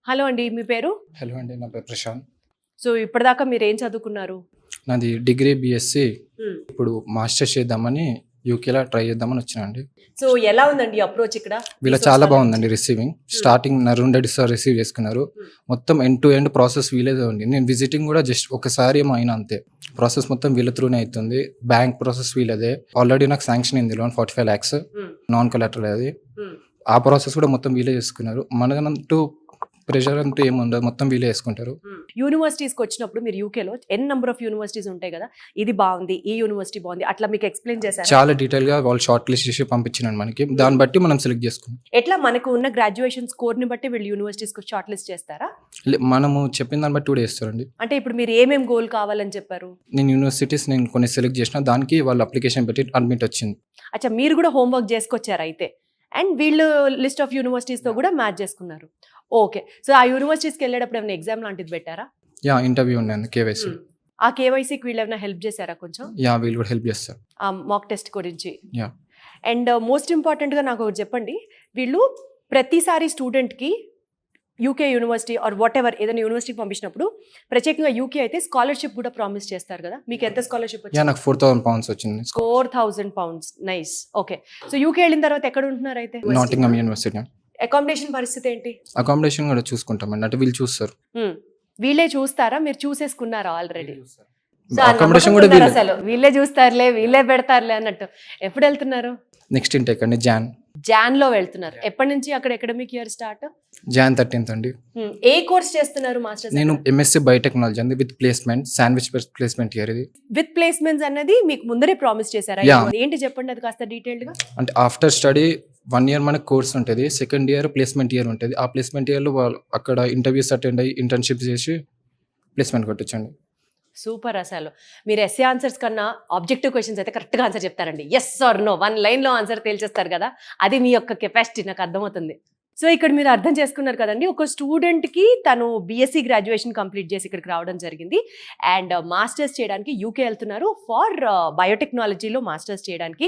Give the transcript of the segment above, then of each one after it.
Hello అండి, మీ పేరు? Hello అండి, నా పేరు ప్రశాంత్. సో ఇప్పటిదాకా మీరు ఏం చదువుకున్నారు? నాది డిగ్రీ బీఎస్సీ. హ్మ్. ఇప్పుడు మాస్టర్స్ చేద్దామని యూకేలో ట్రై చేద్దామని వచ్చినండి. సో ఎలా ఉందండి అప్రోచ్ ఇక్కడ? వీళ్ళ చాలా బాగుందండి receiving. Starting Narun Reddy sir receive చేసుకున్నారు. మొత్తం ఎండ్ టు ఎండ్ ప్రాసెస్ వీలేదే ఉంది. నేను విజిటింగ్ కూడా జస్ట్ ఒకసారి ఏమో అయినా అంతే. ప్రాసెస్ మొత్తం వీళ్ళ త్రూనే అవుతుంది. బ్యాంక్ ప్రాసెస్ వీళ్ళదే. ఆల్రెడీ నాకు శాంక్షన్ అయింది లోన్ 45 lakhs, నాన్ కొలాటరల్ అది. ఆ ప్రాసెస్ కూడా మొత్తం వీలే చేసుకున్నారు. మనకంటూ ప్రెషర్ అంటూ ఏముండదు, మొత్తం వీలే చేసుకుంటారు. యూనివర్సిటీస్కి వచ్చినప్పుడు మీరు యూకేలో నెంబర్ ఆఫ్ యూనివర్సిటీస్ ఉంటాయి కదా, ఇది బాగుంది, ఈ యూనివర్సిటీ బాగుంది, అట్లా మీకు ఎక్స్ప్లెయిన్ చేశారు? చాలా డీటెయిల్ గా వాళ్ళు షార్ట్ లిస్ట్ చేసి పంపించినారు మనకి. దాన్ని బట్టి మనం సెలెక్ట్ చేసుకున్నాం. ఎట్లా మనకు ఉన్న గ్రాడ్యుయేషన్ స్కోర్ ని బట్టి వీళ్ళు యూనివర్సిటీస్ షార్ట్ లిస్ట్ చేస్తారా? మనము చెప్పిన దాన్ని బట్టి కూడా చేస్తారండి. అంటే ఇప్పుడు మీరు ఏమేమి గోల్ కావాలని చెప్పారు? నేను కొన్ని సెలెక్ట్ చేసిన దానికి వాళ్ళు అప్లికేషన్ పెట్టి అడ్మిట్ వచ్చింది. అచ్చా, మీరు కూడా హోంవర్క్ చేసుకొచ్చారు అయితే, అండ్ వీళ్ళు లిస్ట్ ఆఫ్ యూనివర్సిటీస్ తో కూడా మ్యాచ్ చేసుకున్నారు. ఓకే, సో ఆ యూనివర్సిటీస్కి వెళ్ళేటప్పుడు ఏమైనా ఎగ్జామ్ లాంటిది పెట్టారా? యా, ఇంటర్వ్యూ ఉండేది కేవైసీ. ఆ కేవైసీకి వీళ్ళు ఏమైనా హెల్ప్ చేశారా కొంచెం? యా, వీళ్ళు కూడా హెల్ప్ చేస్తారు ఆ మాక్ టెస్ట్ గురించి. యా. అండ్ మోస్ట్ ఇంపార్టెంట్గా నాకు ఒకటి చెప్పండి, వీళ్ళు ప్రతిసారి స్టూడెంట్కి UK university or whatever ఏదైనా యూనివర్సిటీకి పంపించినప్పుడు, ప్రత్యేకంగా యూకే అయితే స్కాలర్షిప్ కూడా ప్రామిస్ చేస్తారు కదా, మీకు ఎంత స్కాలర్షిప్ వచ్చింది? యా, నాకు £4,000 వచ్చింది. £4,000. నైస్. ఓకే, సో యూకే వెళ్ళిన తర్వాత ఎక్కడ ఉంటున్నారు అయితే? నాటింగమ్ యూనివర్సిటీ. అకామిడేషన్ పరిస్థితి ఏంటి? అకామిడేషన్ కూడా చూసుకుంటామండి, అంటే వీళ్ళు చూస్తారు. వీళ్ళే చూస్తారా, మీరు చూసేసుకున్నారా ఆల్రెడీ? అకామిడేషన్ కూడా అసలు వీళ్ళే చూస్తారులే, వీళ్ళే పెడతారులే అన్నట్టు. ఎప్పుడు వెళ్తున్నారు? నెక్స్ట్ ఇంటేక్ అండి, జాన్ లో వెళ్తున్నారు. ఎప్పటి నుంచి అక్కడ academic year start? Jan 13th అండి. ఏ కోర్స్ చేస్తున్నారు మాస్టర్స్? నేను ఎంఎస్సీ బయోటెక్నాలజీ అండి, with placement, sandwich placement year ఇది. విత్ ప్లేస్మెంట్స్ అన్నది మీకు ముందరే ప్రామిస్ చేశారా? ఏంటి చెప్పండి, అది కాస్త డీటెయిల్డ్ గా. అంటే ఆఫ్టర్ స్టడీ 1 year మనకు కోర్స్ ఉంటుంది, సెకండ్ ఇయర్ ప్లేస్మెంట్ ఇయర్ ఉంటుంది. ఆ ప్లేస్మెంట్ ఇయర్లో వాళ్ళు అక్కడ ఇంటర్వ్యూస్ అటెండ్ అయ్యి ఇంటర్న్షిప్ చేసి ప్లేస్మెంట్ కొట్టొచ్చండి. సూపర్. అసలు మీరు ఎస్ఏ ఆన్సర్స్ కన్నా ఆబ్జెక్టివ్ క్వశ్చన్స్ అయితే కరెక్ట్గా ఆన్సర్ చెప్తారండి. ఎస్ ఆర్ నో 1 లైన్లో ఆన్సర్ తేల్చేస్తారు కదా, అది మీ యొక్క కెపాసిటీ నాకు అర్థమవుతుంది. సో ఇక్కడ మీరు అర్థం చేసుకున్నారు కదండి, ఒక స్టూడెంట్కి తను బీఎస్సీ గ్రాడ్యుయేషన్ కంప్లీట్ చేసి ఇక్కడికి రావడం జరిగింది, అండ్ మాస్టర్స్ చేయడానికి యూకే వెళ్తున్నారు ఫర్ బయోటెక్నాలజీలో మాస్టర్స్ చేయడానికి.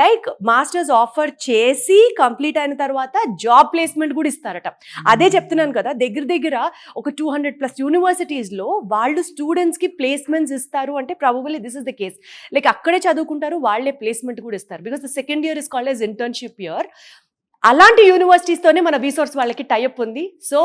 లైక్ మాస్టర్స్ ఆఫర్ చేసి కంప్లీట్ అయిన తర్వాత జాబ్ ప్లేస్మెంట్ కూడా ఇస్తారట. అదే చెప్తున్నాను కదా, దగ్గర ఒక 200+ యూనివర్సిటీస్లో వాళ్ళు స్టూడెంట్స్కి ప్లేస్మెంట్స్ ఇస్తారు అంటే probably this is the case. Like అక్కడే చదువుకుంటారు, వాళ్ళే ప్లేస్మెంట్ కూడా ఇస్తారు. Because the second year is called as internship year. అలాంటి యూనివర్సిటీస్తోనే మన రీసోర్స్ వాళ్ళకి టైఅప్ ఉంది. సో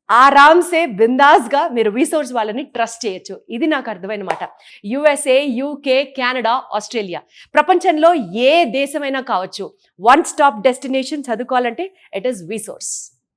ఆరామ్సే బిందాస్గా మీరు రీసోర్స్ వాళ్ళని ట్రస్ట్ చేయొచ్చు. ఇది నాకు అర్థమైన మాట. యుఎస్ఏ, యూకే, కెనడా, ఆస్ట్రేలియా, ప్రపంచంలో ఏ దేశమైనా కావచ్చు, 1 stop డెస్టినేషన్ చదువుకోవాలంటే ఇట్ ఈస్ రీసోర్స్.